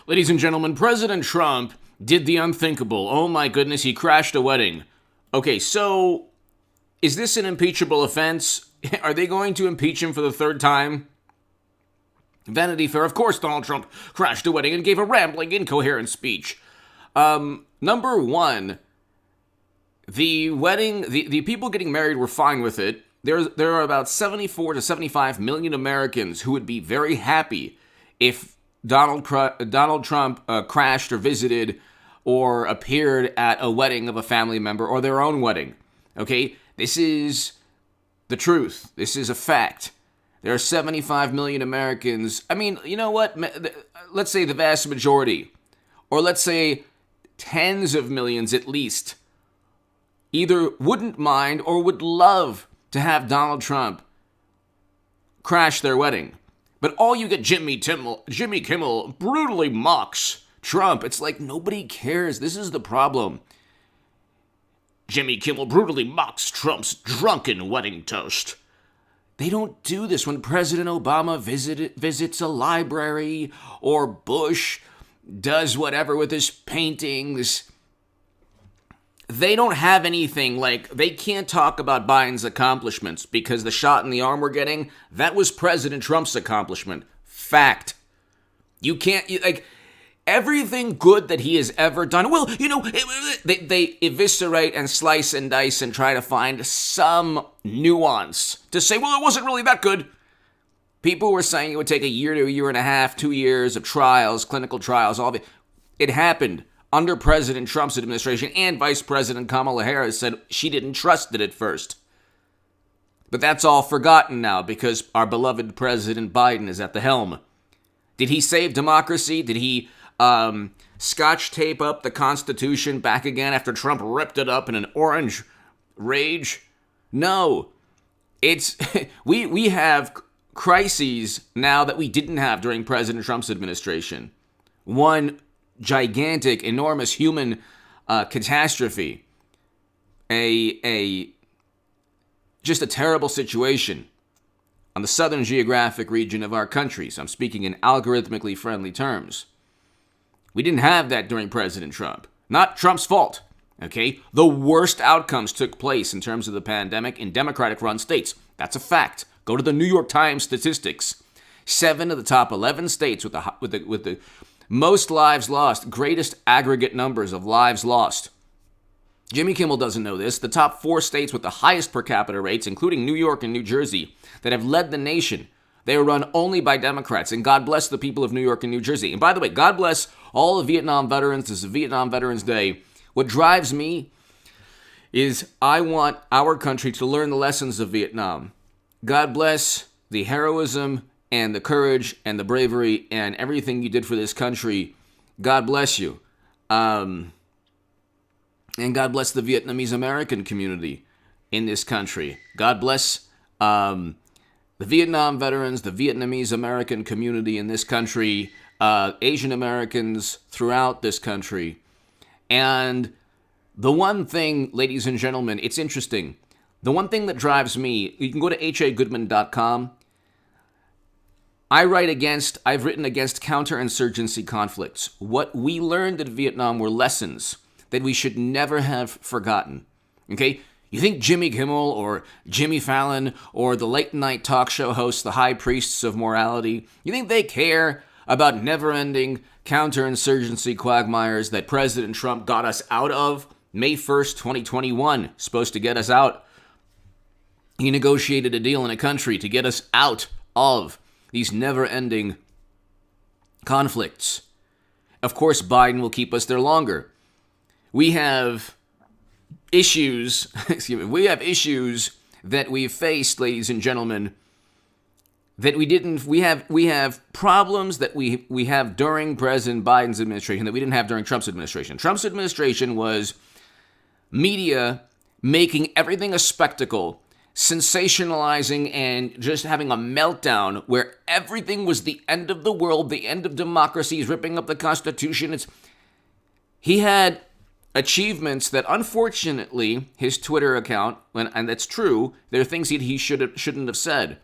Ladies and gentlemen, President Trump did the unthinkable. Oh my goodness, he crashed a wedding. Okay, so is this an impeachable offense? Are they going to impeach him for the third time? Vanity Fair, of course Donald Trump crashed a wedding and gave a rambling, incoherent speech. Number one, the wedding, the people getting married were fine with it. There are about 74 to 75 million Americans who would be very happy if Donald Trump crashed or visited or appeared at a wedding of a family member or their own wedding. Okay? This is the truth. This is a fact. There are 75 million Americans. I mean, you know what? Let's say the vast majority, or let's say tens of millions at least, either wouldn't mind or would love to have Donald Trump crash their wedding. But all you get, Jimmy Kimmel brutally mocks Trump. It's like nobody cares. This is the problem. Jimmy Kimmel brutally mocks Trump's drunken wedding toast. They don't do this when President Obama visits a library or Bush does whatever with his paintings. They don't have anything like, they can't talk about Biden's accomplishments because the shot in the arm we're getting, that was President Trump's accomplishment. Fact. You can't, like, everything good that he has ever done, well, you know, they eviscerate and slice and dice and try to find some nuance to say, well, it wasn't really that good. People were saying it would take a year to a year and a half, 2 years of trials, clinical trials, all of it. It happened under President Trump's administration, and Vice President Kamala Harris said she didn't trust it at first. But that's all forgotten now because our beloved President Biden is at the helm. Did he save democracy? Did he scotch tape up the Constitution back again after Trump ripped it up in an orange rage? No. It's we have crises now that we didn't have during President Trump's administration. One gigantic, enormous human catastrophe. Just a terrible situation on the southern geographic region of our country. So I'm speaking in algorithmically friendly terms. We didn't have that during President Trump. Not Trump's fault, okay? The worst outcomes took place in terms of the pandemic in Democratic-run states. That's a fact. Go to the New York Times statistics. 7 of the top 11 states with the most lives lost, greatest aggregate numbers of lives lost. Jimmy Kimmel doesn't know this. The top 4 states with the highest per capita rates, including New York and New Jersey, that have led the nation, they are run only by Democrats. And God bless the people of New York and New Jersey. And by the way, God bless all the Vietnam veterans. This is Vietnam Veterans Day. What drives me is I want our country to learn the lessons of Vietnam. God bless the heroism and the courage and the bravery and everything you did for this country. God bless you. And God bless the Vietnamese American community in this country. God bless the Vietnam veterans, the Vietnamese American community in this country, Asian Americans throughout this country. And the one thing, ladies and gentlemen, it's interesting. The one thing that drives me, you can go to hagoodman.com. I've written against counterinsurgency conflicts. What we learned in Vietnam were lessons that we should never have forgotten. Okay? You think Jimmy Kimmel or Jimmy Fallon or the late night talk show hosts, the high priests of morality, you think they care about never-ending counterinsurgency quagmires that President Trump got us out of? May 1st, 2021, supposed to get us out. He negotiated a deal in a country to get us out of these never-ending conflicts. Of course, Biden will keep us there longer. We have issues, that we've faced, ladies and gentlemen, that we have problems that we have during President Biden's administration that we didn't have during Trump's administration. Trump's administration was media making everything a spectacle, sensationalizing and just having a meltdown where everything was the end of the world, the end of democracy, he's ripping up the Constitution. He had achievements that, unfortunately, his Twitter account, and that's true, there are things he shouldn't have said.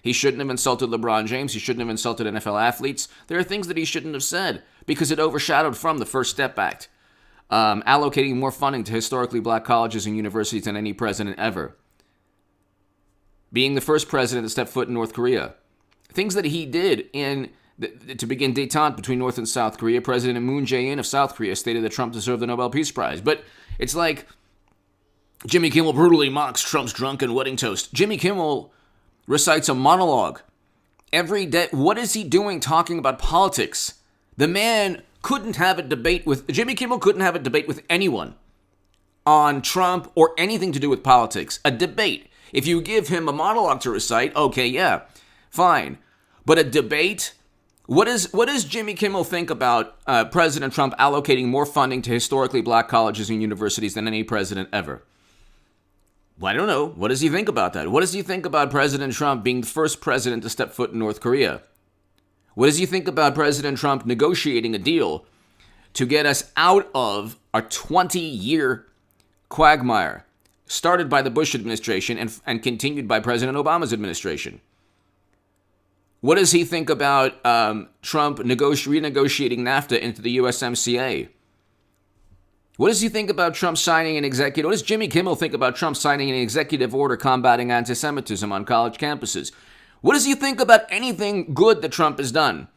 He shouldn't have insulted LeBron James. He shouldn't have insulted NFL athletes. There are things that he shouldn't have said because it overshadowed from the First Step Act, allocating more funding to historically black colleges and universities than any president ever, being the first president to step foot in North Korea. Things that he did to begin détente between North and South Korea. President Moon Jae-in of South Korea stated that Trump deserved the Nobel Peace Prize. But it's like Jimmy Kimmel brutally mocks Trump's drunken wedding toast. Jimmy Kimmel recites a monologue every day. What is he doing talking about politics? The man couldn't have a debate with, Jimmy Kimmel couldn't have a debate with anyone on Trump or anything to do with politics. A debate. If you give him a monologue to recite, okay, yeah, fine. But a debate? What does Jimmy Kimmel think about President Trump allocating more funding to historically black colleges and universities than any president ever? Well, I don't know. What does he think about that? What does he think about President Trump being the first president to step foot in North Korea? What does he think about President Trump negotiating a deal to get us out of our 20-year quagmire started by the Bush administration and continued by President Obama's administration? What does he think about Trump renegotiating NAFTA into the USMCA? What does he think about Trump signing an executive? What does Jimmy Kimmel think about Trump signing an executive order combating anti-Semitism on college campuses? What does he think about anything good that Trump has done?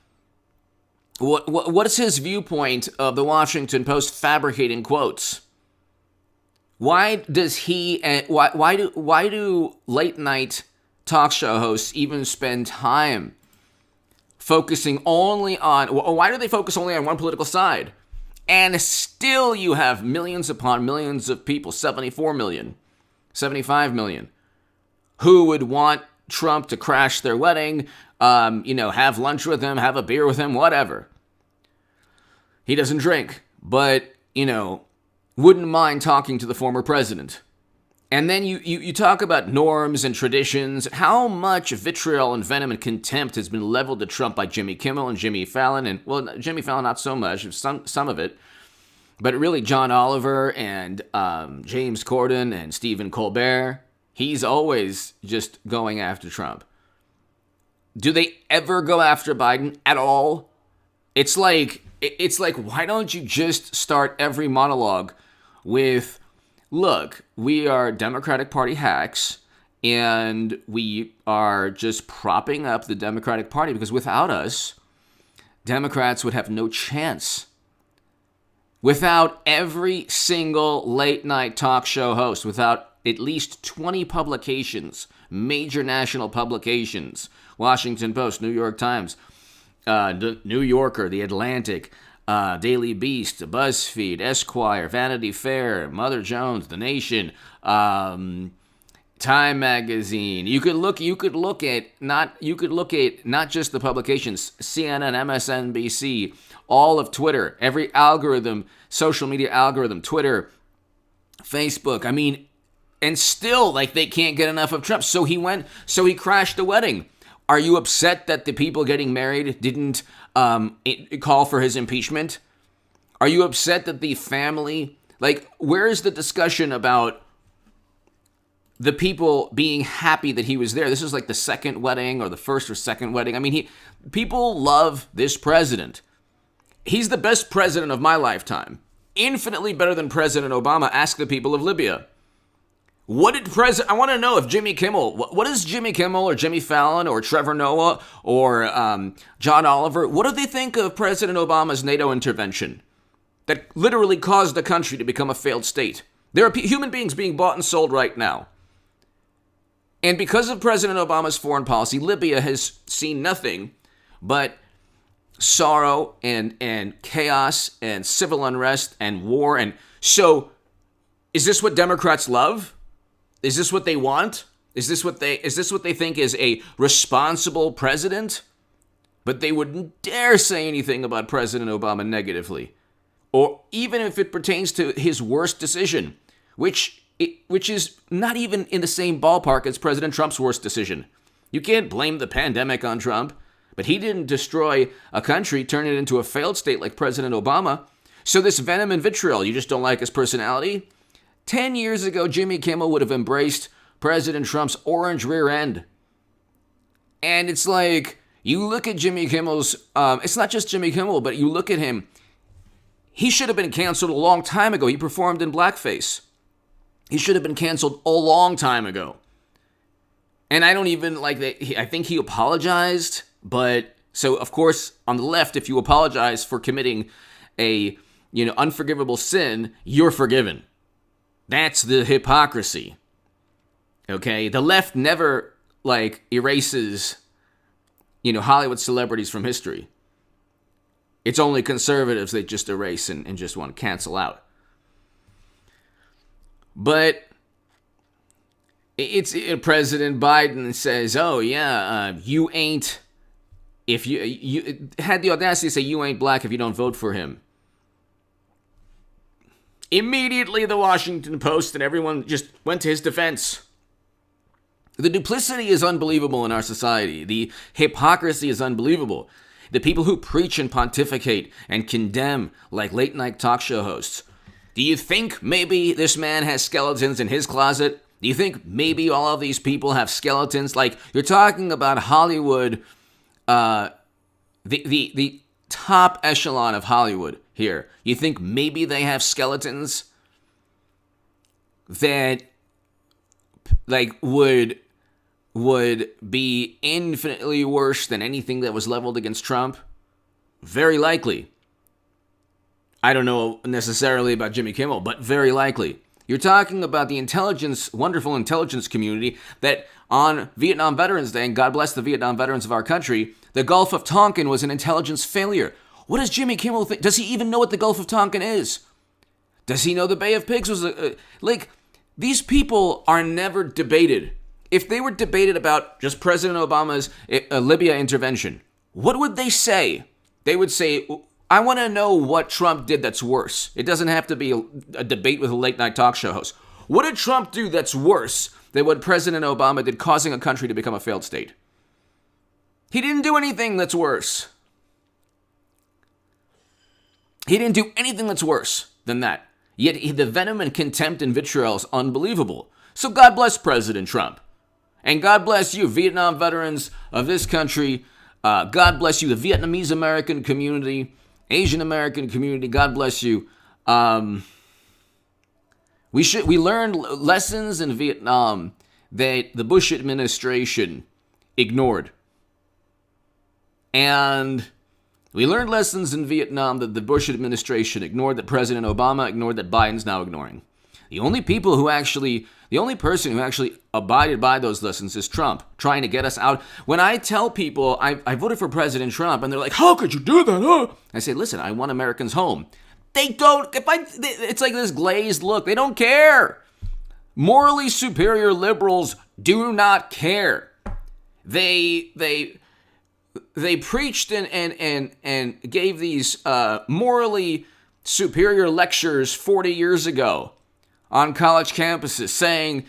What is his viewpoint of the Washington Post fabricating quotes? Why does he? Why do late night talk show hosts even spend time focusing only on? Why do they focus only on one political side? And still you have millions upon millions of people, 74 million, 75 million, who would want Trump to crash their wedding, have lunch with him, have a beer with him, whatever. He doesn't drink, but, wouldn't mind talking to the former president. And then you talk about norms and traditions. How much vitriol and venom and contempt has been leveled at Trump by Jimmy Kimmel and Jimmy Fallon? And, well, Jimmy Fallon, not so much, some of it. But really, John Oliver and James Corden and Stephen Colbert, he's always just going after Trump. Do they ever go after Biden at all? It's like, why don't you just start every monologue with, look, we are Democratic Party hacks, and we are just propping up the Democratic Party because without us, Democrats would have no chance. Without every single late-night talk show host, without at least 20 publications, major national publications, Washington Post, New York Times, New Yorker, The Atlantic, Daily Beast, BuzzFeed, Esquire, Vanity Fair, Mother Jones, The Nation, Time Magazine. You could look at not just the publications, CNN, MSNBC, all of Twitter, every algorithm, social media algorithm, Twitter, Facebook. I mean, and still they can't get enough of Trump. So he crashed the wedding. Are you upset that the people getting married didn't call for his impeachment? Are you upset that the family, where is the discussion about the people being happy that he was there? This is the second wedding or the first or second wedding. I mean, people love this president. He's the best president of my lifetime. Infinitely better than President Obama. Ask the people of Libya. I want to know if Jimmy Kimmel, what does Jimmy Kimmel or Jimmy Fallon or Trevor Noah or John Oliver, what do they think of President Obama's NATO intervention that literally caused the country to become a failed state? There are human beings being bought and sold right now. And because of President Obama's foreign policy, Libya has seen nothing but sorrow and chaos and civil unrest and war. And so, is this what Democrats love? Is this what they want? Is this what they think is a responsible president? But they wouldn't dare say anything about President Obama negatively, or even if it pertains to his worst decision, which is not even in the same ballpark as President Trump's worst decision. You can't blame the pandemic on Trump, but he didn't destroy a country, turn it into a failed state like President Obama. So this venom and vitriol, you just don't like his personality? 10 years ago, Jimmy Kimmel would have embraced President Trump's orange rear end. And it's like, you look at Jimmy Kimmel's, it's not just Jimmy Kimmel, but you look at him, he should have been canceled a long time ago. He performed in blackface. He should have been canceled a long time ago. And I don't even like that. I think he apologized, but so of course on the left, if you apologize for committing a unforgivable sin, you're forgiven. That's the hypocrisy. Okay, the left never erases Hollywood celebrities from history. It's only conservatives they just erase and just want to cancel out. But it's President Biden says, "Oh yeah, you ain't. If you had the audacity to say you ain't black if you don't vote for him." Immediately, the Washington Post and everyone just went to his defense. The duplicity is unbelievable in our society. The hypocrisy is unbelievable. The people who preach and pontificate and condemn like late night talk show hosts. Do you think maybe this man has skeletons in his closet? Do you think maybe all of these people have skeletons? Like, you're talking about Hollywood, the top echelon of Hollywood here. You think maybe they have skeletons that would be infinitely worse than anything that was leveled against Trump? Very likely. I don't know necessarily about Jimmy Kimmel, but very likely. You're talking about the wonderful intelligence community that on Vietnam Veterans Day, and God bless the Vietnam veterans of our country, the Gulf of Tonkin was an intelligence failure. What does Jimmy Kimmel think? Does he even know what the Gulf of Tonkin is? Does he know the Bay of Pigs was these people are never debated. If they were debated about just President Obama's Libya intervention, what would they say? They would say, I want to know what Trump did that's worse. It doesn't have to be a debate with a late-night talk show host. What did Trump do that's worse than what President Obama did, causing a country to become a failed state? He didn't do anything that's worse. He didn't do anything that's worse than that. Yet the venom and contempt and vitriol is unbelievable. So God bless President Trump. And God bless you, Vietnam veterans of this country. God bless you, the Vietnamese American community, Asian American community. God bless you. We learned lessons in Vietnam that the Bush administration ignored. And we learned lessons in Vietnam that the Bush administration ignored, that President Obama ignored, that Biden's now ignoring. The only person who actually abided by those lessons is Trump, trying to get us out. When I tell people I voted for President Trump, and they're like, how could you do that? Huh? I say, listen, I want Americans home. They don't, it's like this glazed look. They don't care. Morally superior liberals do not care. They preached and gave these morally superior lectures 40 years ago on college campuses, saying,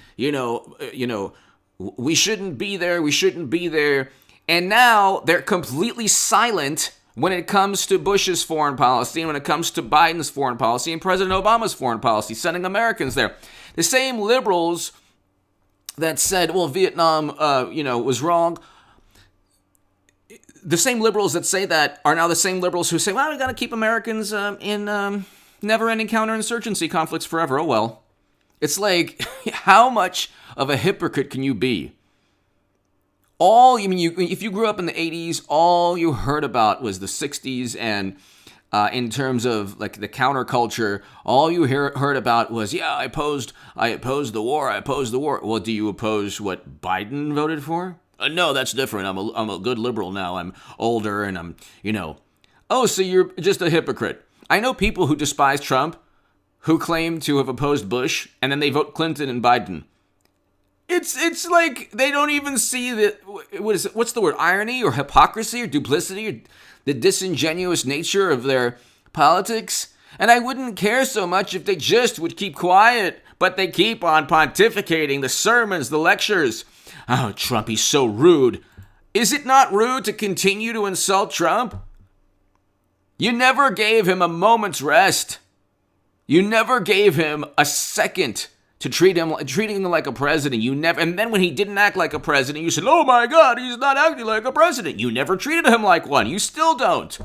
we shouldn't be there. And now they're completely silent when it comes to Bush's foreign policy and when it comes to Biden's foreign policy and President Obama's foreign policy, sending Americans there. The same liberals that said, well, Vietnam, was wrong. The same liberals that say that are now the same liberals who say, well, we got to keep Americans in never-ending counterinsurgency conflicts forever. Oh, well. It's like, how much of a hypocrite can you be? If you grew up in the 80s, all you heard about was the 60s, and in terms of the counterculture, all you heard about was, I opposed the war. Well, do you oppose what Biden voted for? No, that's different. I'm a good liberal now. I'm older and I'm, Oh, so you're just a hypocrite. I know people who despise Trump who claim to have opposed Bush, and then they vote Clinton and Biden. It's like they don't even see what's the word, irony or hypocrisy or duplicity or the disingenuous nature of their politics. And I wouldn't care so much if they just would keep quiet, but they keep on pontificating the sermons, the lectures. Oh, Trump, he's so rude. Is it not rude to continue to insult Trump? You never gave him a moment's rest. You never gave him a second to treating him like a president. You never, and then when he didn't act like a president, you said, "Oh my God, he's not acting like a president." You never treated him like one. You still don't.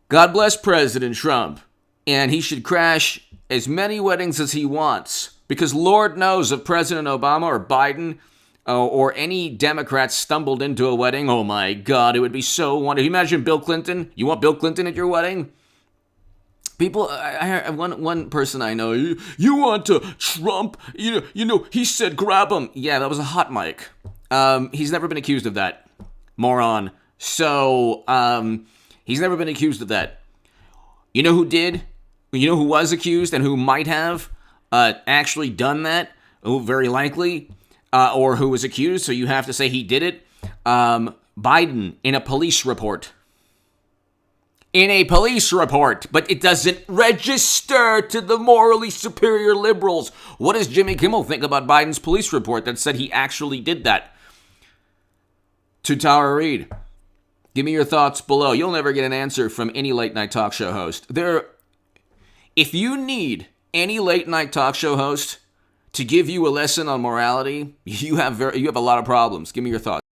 God bless President Trump, and he should crash as many weddings as he wants, because Lord knows if President Obama or Biden or any Democrat stumbled into a wedding, oh my God, it would be so wonderful. You imagine Bill Clinton? You want Bill Clinton at your wedding? People, one person I know, you want Trump? You know, he said grab him. Yeah, that was a hot mic. He's never been accused of that, moron. So, he's never been accused of that. You know who did? You know who was accused and who might have actually done that? Oh, very likely. Or who was accused, so you have to say he did it. Biden in a police report. In a police report, but it doesn't register to the morally superior liberals. What does Jimmy Kimmel think about Biden's police report that said he actually did that? To Tara Reid. Give me your thoughts below. You'll never get an answer from any late night talk show host. If you need any late night talk show host to give you a lesson on morality, you have a lot of problems. Give me your thoughts.